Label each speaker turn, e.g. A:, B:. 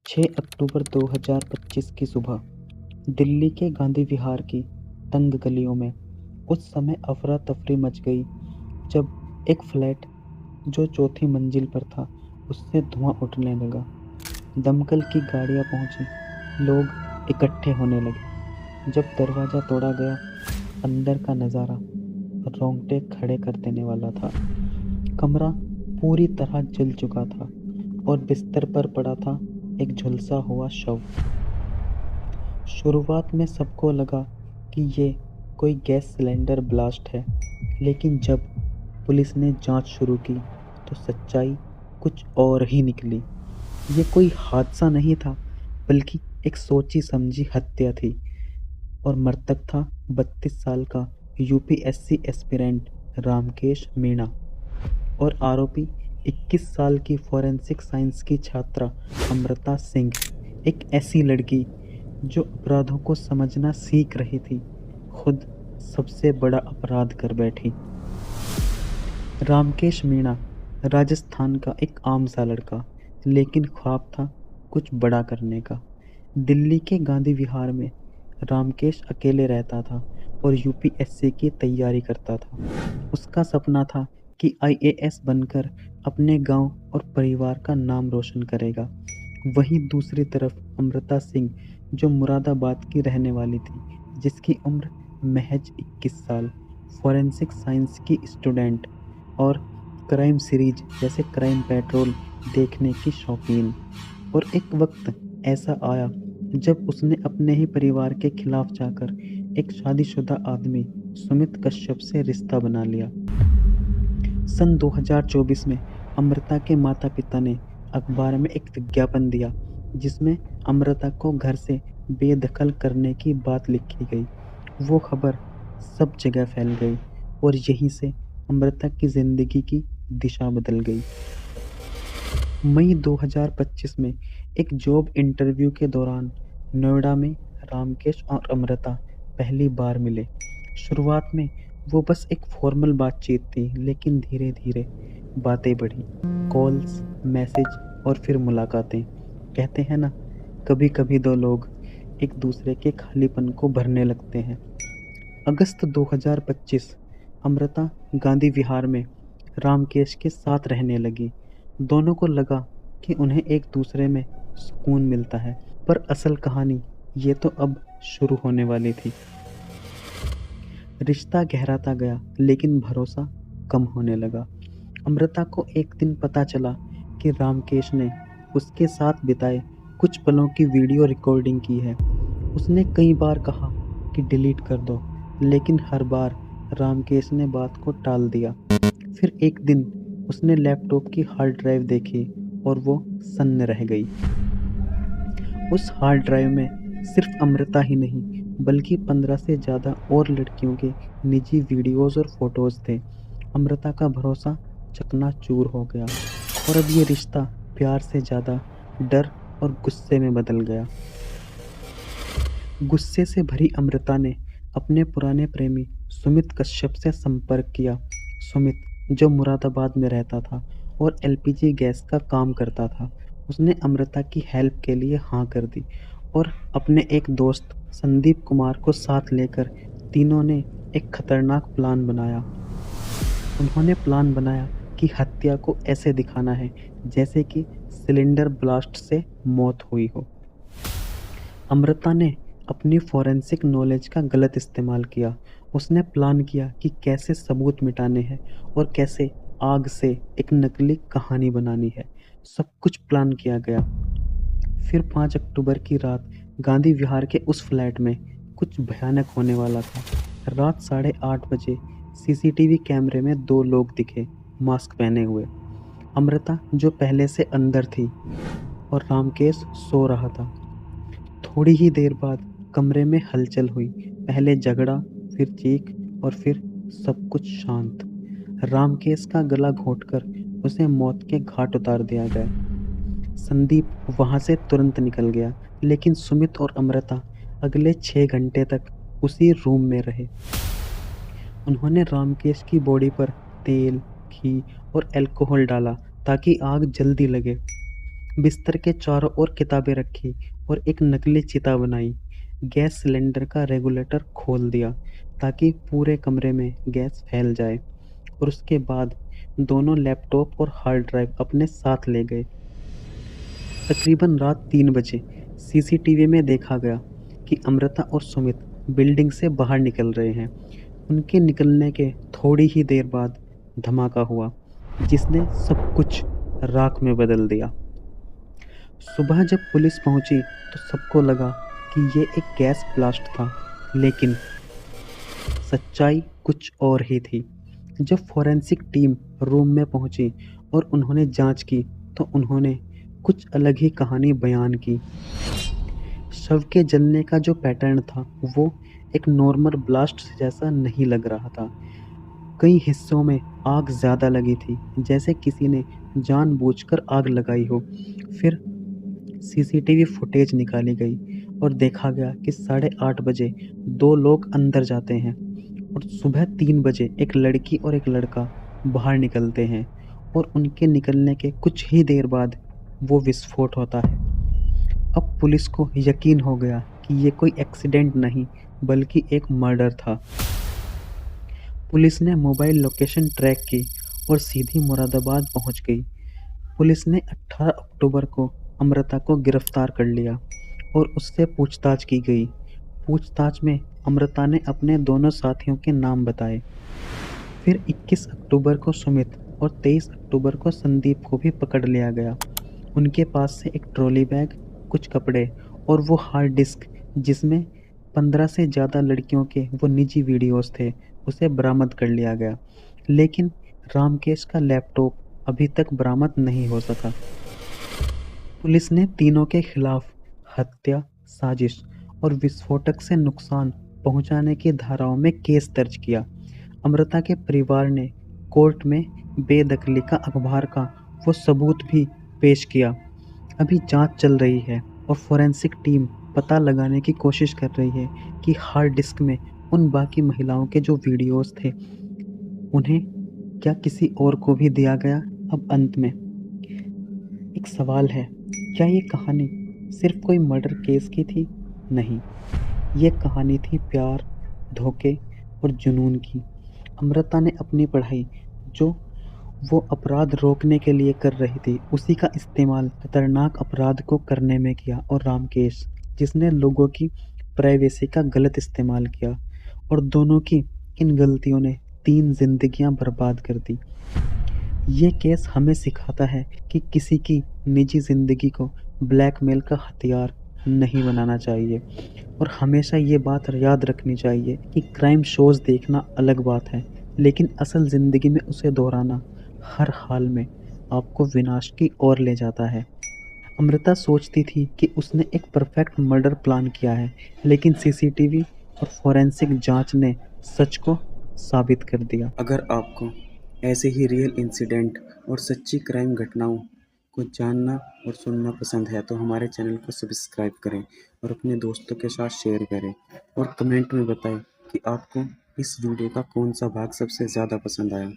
A: 6 अक्टूबर 2025 की सुबह दिल्ली के गांधी विहार की तंग गलियों में उस समय अफरा तफरी मच गई जब एक फ्लैट जो चौथी मंजिल पर था उससे धुआं उठने लगा। दमकल की गाड़ियां पहुंची, लोग इकट्ठे होने लगे। जब दरवाजा तोड़ा गया, अंदर का नज़ारा रोंगटे खड़े कर देने वाला था। कमरा पूरी तरह जल चुका था और बिस्तर पर पड़ा था एक झुलसा हुआ शव। शुरुआत में सबको लगा कि ये कोई गैस सिलेंडर ब्लास्ट है, लेकिन जब पुलिस ने जांच शुरू की तो सच्चाई कुछ और ही निकली। ये कोई हादसा नहीं था, बल्कि एक सोची समझी हत्या थी। और मृतक था 32 साल का यूपीएससी एस्पिरेंट रामकेश मीणा और आरोपी 21 साल की फॉरेंसिक साइंस की छात्रा अमृता सिंह, एक ऐसी लड़की जो अपराधों को समझना सीख रही थी, खुद सबसे बड़ा अपराध कर बैठी। रामकेश मीणा राजस्थान का एक आम सा लड़का, लेकिन ख्वाब था कुछ बड़ा करने का। दिल्ली के गांधी विहार में रामकेश अकेले रहता था और यूपीएससी की तैयारी करता था। उसका सपना था कि आईएएस बनकर अपने गांव और परिवार का नाम रोशन करेगा। वहीं दूसरी तरफ अमृता सिंह, जो मुरादाबाद की रहने वाली थी, जिसकी उम्र महज 21 साल, फॉरेंसिक साइंस की स्टूडेंट और क्राइम सीरीज जैसे क्राइम पेट्रोल देखने की शौकीन। और एक वक्त ऐसा आया जब उसने अपने ही परिवार के खिलाफ जाकर एक शादीशुदा आदमी सुमित कश्यप से रिश्ता बना लिया। सन 2024 में अमृता के माता पिता ने अखबार में एक विज्ञापन दिया जिसमें अमृता को घर से बेदखल करने की बात लिखी गई। वो खबर सब जगह फैल गई और यहीं से अमृता की जिंदगी की दिशा बदल गई। मई 2025 में एक जॉब इंटरव्यू के दौरान नोएडा में रामकेश और अमृता पहली बार मिले। शुरुआत में वो बस एक फॉर्मल बातचीत थी, लेकिन धीरे धीरे बातें बढ़ी। कॉल्स, मैसेज और फिर मुलाकातें। कहते हैं ना, कभी कभी दो लोग एक दूसरे के खालीपन को भरने लगते हैं। अगस्त 2025 अमृता गांधी विहार में रामकेश के साथ रहने लगी। दोनों को लगा कि उन्हें एक दूसरे में सुकून मिलता है, पर असल कहानी ये तो अब शुरू होने वाली थी। रिश्ता गहराता गया, लेकिन भरोसा कम होने लगा। अमृता को एक दिन पता चला कि रामकेश ने उसके साथ बिताए कुछ पलों की वीडियो रिकॉर्डिंग की है। उसने कई बार कहा कि डिलीट कर दो, लेकिन हर बार रामकेश ने बात को टाल दिया। फिर एक दिन उसने लैपटॉप की हार्ड ड्राइव देखी और वो सन्न रह गई। उस हार्ड ड्राइव में सिर्फ अमृता ही नहीं, बल्कि 15 से ज़्यादा और लड़कियों के निजी वीडियोस और फोटोज थे। अमृता का भरोसा चकनाचूर हो गया और अब ये रिश्ता प्यार से ज़्यादा डर और गुस्से में बदल गया। गुस्से से भरी अमृता ने अपने पुराने प्रेमी सुमित कश्यप से संपर्क किया। सुमित, जो मुरादाबाद में रहता था और एलपीजी गैस का काम करता था, उसने अमृता की हेल्प के लिए हाँ कर दी और अपने एक दोस्त संदीप कुमार को साथ लेकर तीनों ने एक खतरनाक प्लान बनाया। उन्होंने प्लान बनाया कि हत्या को ऐसे दिखाना है जैसे कि सिलेंडर ब्लास्ट से मौत हुई हो। अमृता ने अपनी फॉरेंसिक नॉलेज का गलत इस्तेमाल किया। उसने प्लान किया कि कैसे सबूत मिटाने हैं और कैसे आग से एक नकली कहानी बनानी है। सब कुछ प्लान किया गया। फिर 5 अक्टूबर की रात गांधी विहार के उस फ्लैट में कुछ भयानक होने वाला था। रात 8:30 बजे सीसीटीवी कैमरे में दो लोग दिखे, मास्क पहने हुए। अमृता, जो पहले से अंदर थी, और रामकेश सो रहा था। थोड़ी ही देर बाद कमरे में हलचल हुई। पहले झगड़ा, फिर चीख और फिर सब कुछ शांत। रामकेश का गला घोंटकर उसे मौत के घाट उतार दिया गया। संदीप वहां से तुरंत निकल गया, लेकिन सुमित और अमृता अगले 6 घंटे तक उसी रूम में रहे। उन्होंने रामकेश की बॉडी पर तेल, घी और अल्कोहल डाला ताकि आग जल्दी लगे। बिस्तर के चारों ओर किताबें रखी और एक नकली चिता बनाई। गैस सिलेंडर का रेगुलेटर खोल दिया ताकि पूरे कमरे में गैस फैल जाए और उसके बाद दोनों लैपटॉप और हार्ड ड्राइव अपने साथ ले गए। तकरीबन रात 3 बजे सीसीटीवी में देखा गया कि अमृता और सुमित बिल्डिंग से बाहर निकल रहे हैं। उनके निकलने के थोड़ी ही देर बाद धमाका हुआ जिसने सब कुछ राख में बदल दिया। सुबह जब पुलिस पहुंची तो सबको लगा कि ये एक गैस ब्लास्ट था, लेकिन सच्चाई कुछ और ही थी। जब फोरेंसिक टीम रूम में पहुंची और उन्होंने जांच की तो उन्होंने कुछ अलग ही कहानी बयान की। शव के जलने का जो पैटर्न था वो एक नॉर्मल ब्लास्ट जैसा नहीं लग रहा था। कई हिस्सों में आग ज़्यादा लगी थी, जैसे किसी ने जानबूझकर आग लगाई हो। फिर सीसीटीवी फुटेज निकाली गई और देखा गया कि 8:30 बजे 2 लोग अंदर जाते हैं और सुबह 3 बजे एक लड़की और एक लड़का बाहर निकलते हैं और उनके निकलने के कुछ ही देर बाद वो विस्फोट होता है। अब पुलिस को यकीन हो गया कि ये कोई एक्सीडेंट नहीं बल्कि एक मर्डर था। पुलिस ने मोबाइल लोकेशन ट्रैक की और सीधी मुरादाबाद पहुंच गई। पुलिस ने 18 अक्टूबर को अमृता को गिरफ्तार कर लिया और उससे पूछताछ की गई। पूछताछ में अमृता ने अपने दोनों साथियों के नाम बताए। फिर 21 अक्टूबर को सुमित और 23 अक्टूबर को संदीप को भी पकड़ लिया गया। उनके पास से एक ट्रॉली बैग, कुछ कपड़े और वो हार्ड डिस्क जिसमें 15 से ज़्यादा लड़कियों के वो निजी वीडियोस थे, उसे बरामद कर लिया गया। लेकिन रामकेश का लैपटॉप अभी तक बरामद नहीं हो सका। पुलिस ने तीनों के खिलाफ हत्या, साजिश और विस्फोटक से नुकसान पहुंचाने की धाराओं में केस दर्ज किया। अमृता के परिवार ने कोर्ट में बेदखली का अखबार का वो सबूत भी पेश किया। अभी जांच चल रही है और फोरेंसिक टीम पता लगाने की कोशिश कर रही है कि हार्ड डिस्क में उन बाकी महिलाओं के जो वीडियोस थे उन्हें क्या किसी और को भी दिया गया। अब अंत में एक सवाल है, क्या ये कहानी सिर्फ कोई मर्डर केस की थी? नहीं, ये कहानी थी प्यार, धोखे और जुनून की। अमृता ने अपनी पढ़ाई जो वो अपराध रोकने के लिए कर रही थी उसी का इस्तेमाल खतरनाक अपराध को करने में किया, और रामकेश जिसने लोगों की प्राइवेसी का गलत इस्तेमाल किया, और दोनों की इन गलतियों ने 3 जिंदगियां बर्बाद कर दी। ये केस हमें सिखाता है कि किसी की निजी ज़िंदगी को ब्लैकमेल का हथियार नहीं बनाना चाहिए, और हमेशा ये बात याद रखनी चाहिए कि क्राइम शोज़ देखना अलग बात है, लेकिन असल ज़िंदगी में उसे दोहराना हर हाल में आपको विनाश की ओर ले जाता है। अमृता सोचती थी कि उसने एक परफेक्ट मर्डर प्लान किया है, लेकिन सीसीटीवी और फोरेंसिक जांच ने सच को साबित कर दिया।
B: अगर आपको ऐसे ही रियल इंसिडेंट और सच्ची क्राइम घटनाओं को जानना और सुनना पसंद है तो हमारे चैनल को सब्सक्राइब करें और अपने दोस्तों के साथ शेयर करें और कमेंट में बताएं कि आपको इस वीडियो का कौन सा भाग सबसे ज़्यादा पसंद आया।